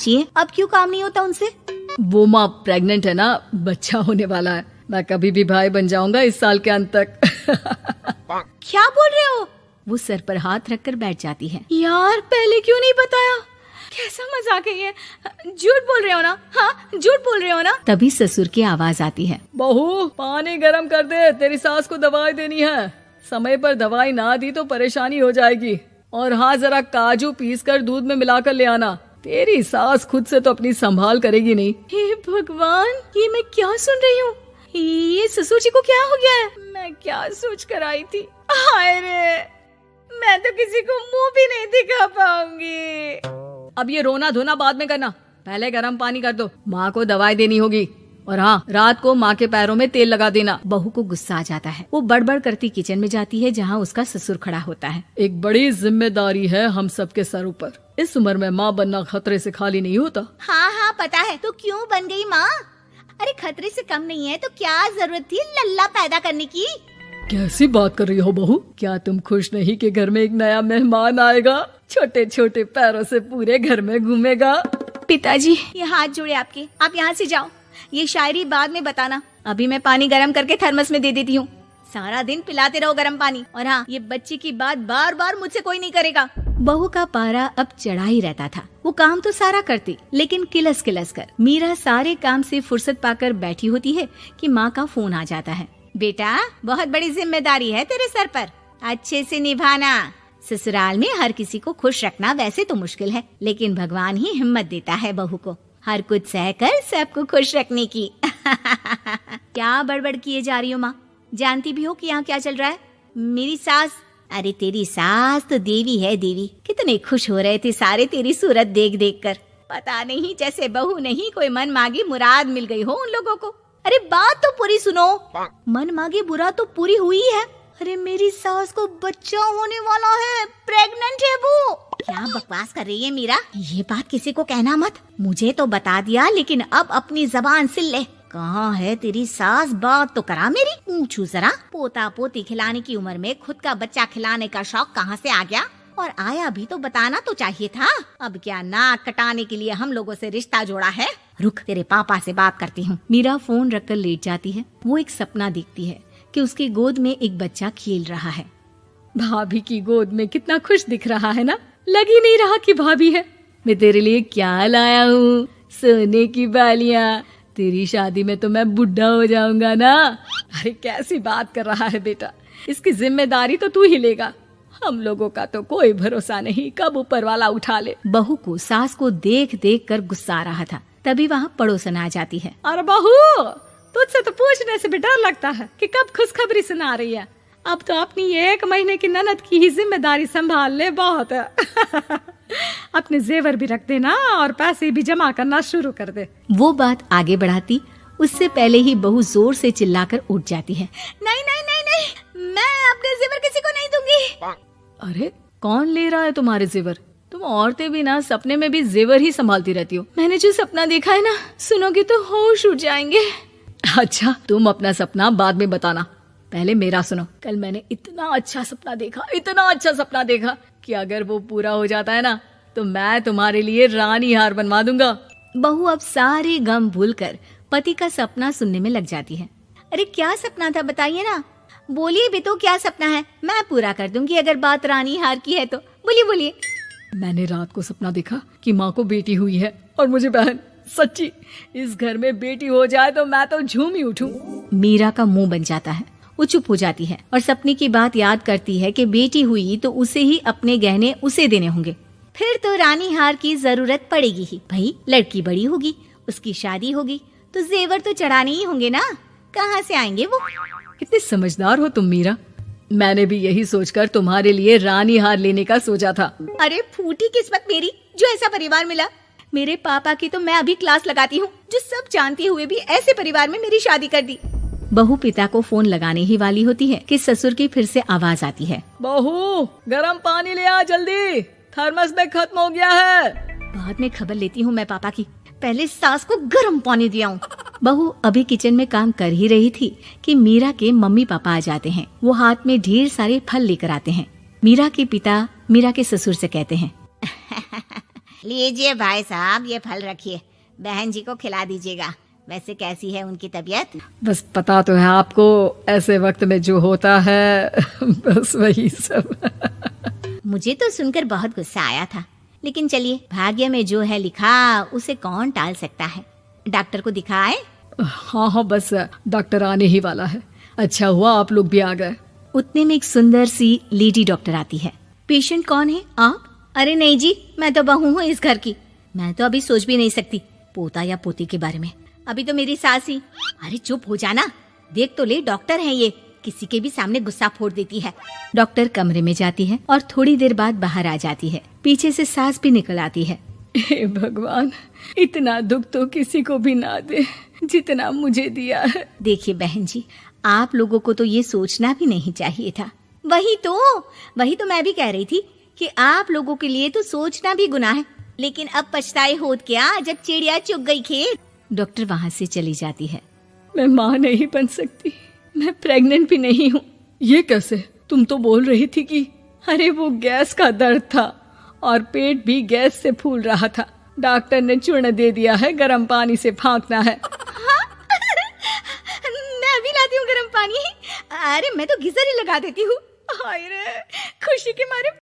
चाहिए, अब क्यों काम नहीं होता उनसे? वो माँ प्रेग्नेंट है ना, बच्चा होने वाला है। मैं कभी भी भाई बन जाऊंगा इस साल के अंत तक। क्या बोल रहे हो? वो सर पर हाथ रखकर बैठ जाती है। यार पहले क्यों नहीं बताया? कैसा मजाक है ये? झूठ बोल रहे हो ना? हाँ झूठ बोल रहे हो ना? तभी ससुर की आवाज आती है। बहू पानी गरम कर दे, तेरी सास को दवाई देनी है। समय पर दवाई ना दी तो परेशानी हो जाएगी। और हाँ जरा काजू पीस कर दूध में मिलाकर ले आना। तेरी सास खुद से तो अपनी संभाल करेगी नहीं। हे भगवान, ये मैं क्या सुन रही हूँ? ये ससुर जी को क्या हो गया है? मैं क्या सोच कर आई थी? हाय रे, मैं तो किसी को मुंह भी नहीं दिखा पाऊंगी। अब ये रोना धोना बाद में करना, पहले गर्म पानी कर दो। माँ को दवाई देनी होगी। और हाँ, रात को माँ के पैरों में तेल लगा देना। बहू को गुस्सा आ जाता है। वो बड़बड़ करती किचन में जाती है जहाँ उसका ससुर खड़ा होता है। एक बड़ी जिम्मेदारी है हम सबके सर ऊपर। इस उम्र में माँ बनना खतरे से खाली नहीं होता। हाँ हाँ पता है, तो क्यों बन गई माँ? अरे खतरे से कम नहीं है तो क्या जरूरत थी लल्ला पैदा करने की? कैसी बात कर रही हो बहू? क्या तुम खुश नहीं कि घर में एक नया मेहमान आएगा, छोटे छोटे पैरों से पूरे घर में घूमेगा? पिताजी ये हाथ जोड़े आपके, आप यहाँ से जाओ। ये शायरी बाद में बताना, अभी मैं पानी गरम करके थर्मस में दे देती हूँ। सारा दिन पिलाते रहो गरम पानी। और हाँ, ये बच्ची की बात बार बार मुझसे कोई नहीं करेगा। बहू का पारा अब चढ़ा ही रहता था। वो काम तो सारा करती, लेकिन किलस किलस कर। मीरा सारे काम से फुर्सत पाकर बैठी होती है कि माँ का फोन आ जाता है। बेटा बहुत बड़ी जिम्मेदारी है तेरे सर पर, अच्छे से निभाना। ससुराल में हर किसी को खुश रखना वैसे तो मुश्किल है, लेकिन भगवान ही हिम्मत देता है बहू को हर कुछ सहकर सबको खुश रखने की। क्या बड़बड़ किए जा रही हो माँ? जानती भी हो कि यहाँ क्या चल रहा है? मेरी सास, अरे तेरी सास तो देवी है देवी। कितने खुश हो रहे थे सारे तेरी सूरत देख देख कर। पता नहीं जैसे बहू नहीं कोई मन मांगी मुराद मिल गई हो उन लोगों को। अरे बात तो पूरी सुनो। मन मांगी बुरा तो पूरी हुई है। अरे मेरी सास को बच्चा होने वाला है, प्रेग्नेंट है वो। क्या बकवास कर रही है मीरा? ये बात किसी को कहना मत। मुझे तो बता दिया, लेकिन अब अपनी जबान सिल ले। कहाँ है तेरी सास? बात तो करा मेरी। पूछू जरा, पोता पोती खिलाने की उम्र में खुद का बच्चा खिलाने का शौक कहाँ से आ गया? और आया भी तो बताना तो चाहिए था। अब क्या नाक कटाने के लिए हम लोगों से रिश्ता जोड़ा है? रुक, तेरे पापा से बात करती हूँ। मीरा फोन रखकर लेट जाती है। वो एक सपना देखती है कि उसकी गोद में एक बच्चा खेल रहा है। भाभी की गोद में कितना खुश दिख रहा है ना। लग ही नहीं रहा कि भाभी है। मैं तेरे लिए क्या लाया हूँ, सोने की बालियाँ। तेरी शादी में तो मैं बुढ़ा हो जाऊंगा ना। अरे कैसी बात कर रहा है बेटा, इसकी जिम्मेदारी तो तू ही लेगा। हम लोगों का तो कोई भरोसा नहीं, कब ऊपर वाला उठा ले। बहू को सास को देख देख कर गुस्सा आ रहा था। तभी वहाँ पड़ोसन आ जाती है। अरे बहू, तुझसे तो पूछने से भी डर लगता है कि कब खुशखबरी सुना रही है। अब तो अपनी 1 महीने की ननद की ही जिम्मेदारी संभाल ले, बहुत है। अपने जेवर भी रख देना और पैसे भी जमा करना शुरू कर दे। वो बात आगे बढ़ाती उससे पहले ही बहू जोर से चिल्लाकर उठ जाती है। नहीं नहीं नहीं नहीं, मैं अपने जेवर किसी को नहीं दूंगी। अरे कौन ले रहा है तुम्हारे जेवर? तुम औरतें भी ना सपने में भी जेवर ही संभालती रहती हो। मैंने जो सपना देखा है ना, सुनोगे तो होश उड़ जाएंगे। अच्छा तुम अपना सपना बाद में बताना, पहले मेरा सुनो। कल मैंने इतना अच्छा सपना देखा, इतना अच्छा सपना देखा कि अगर वो पूरा हो जाता है ना तो मैं तुम्हारे लिए रानी हार बनवा दूंगा। बहू अब सारे गम भूलकर पति का सपना सुनने में लग जाती है। अरे क्या सपना था बताइए ना, बोलिए भी तो क्या सपना है, मैं पूरा कर दूंगी अगर बात रानी हार की है तो। बोलिए बोलिए। मैंने रात को सपना देखा कि माँ को बेटी हुई है और मुझे बहन। सच्ची इस घर में बेटी हो जाए तो मैं तो झूम ही उठूं। मीरा का मुंह बन जाता है। वो चुप हो जाती है और सपने की बात याद करती है कि बेटी हुई तो उसे ही अपने गहने उसे देने होंगे। फिर तो रानी हार की जरूरत पड़ेगी ही। भाई लड़की बड़ी होगी, उसकी शादी होगी तो जेवर तो चढ़ाने ही होंगे ना, कहाँ से आएंगे वो? कितने समझदार हो तुम मीरा। मैंने भी यही सोचकर तुम्हारे लिए रानी हार लेने का सोचा था। अरे फूटी किस्मत मेरी जो ऐसा परिवार मिला। मेरे पापा की तो मैं अभी क्लास लगाती हूँ, जो सब जानते हुए भी ऐसे परिवार में मेरी शादी कर दी। बहू पिता को फोन लगाने ही वाली होती है कि ससुर की फिर से आवाज आती है। बहू गरम पानी ले आ जल्दी, थर्मस में खत्म हो गया है। बाद में खबर लेती हूँ मैं पापा की, पहले सास को गर्म पानी दिया हूँ। बहू अभी किचन में काम कर ही रही थी कि मीरा के मम्मी पापा आ जाते हैं। वो हाथ में ढेर सारे फल लेकर आते हैं। मीरा के पिता मीरा के ससुर से कहते हैं, लीजिए भाई साहब, ये फल रखिए, बहन जी को खिला दीजिएगा। वैसे कैसी है उनकी तबीयत? बस पता तो है आपको, ऐसे वक्त में जो होता है बस वही सब। मुझे तो सुनकर बहुत गुस्सा आया था, लेकिन चलिए, भाग्य में जो है लिखा उसे कौन टाल सकता है। डॉक्टर को दिखाए? हाँ, बस डॉक्टर आने ही वाला है। अच्छा हुआ आप लोग भी आ गए। उतने में एक सुंदर सी लेडी डॉक्टर आती है। पेशेंट कौन है? आप? अरे नहीं जी, मैं तो बहू हूँ इस घर की। मैं तो अभी सोच भी नहीं सकती पोता या पोती के बारे में। अभी तो मेरी सास ही। अरे चुप हो जाना, देख तो ले, डॉक्टर है ये, किसी के भी सामने गुस्सा फोड़ देती है। डॉक्टर कमरे में जाती है और थोड़ी देर बाद बाहर आ जाती है। पीछे से सास भी निकल आती है। हे भगवान, इतना दुख तो किसी को भी ना दे जितना मुझे दिया है। देखिए बहन जी, आप लोगों को तो ये सोचना भी नहीं चाहिए था। वही तो मैं भी कह रही थी कि आप लोगों के लिए तो सोचना भी गुनाह है, लेकिन अब पछताए होत क्या जब चिड़िया चुग गई खेत। डॉक्टर वहाँ से चली जाती है। मैं माँ नहीं बन सकती, मैं प्रेग्नेंट भी नहीं हूँ। ये कैसे? तुम तो बोल रही थी कि अरे वो गैस का दर्द था और पेट भी गैस से फूल रहा था। डॉक्टर ने चूर्ण दे दिया है, गर्म पानी से फांकना है। मैं अभी लाती हूँ गर्म पानी। अरे मैं तो गीजर ही लगा देती हूँ। हाय रे, खुशी के मारे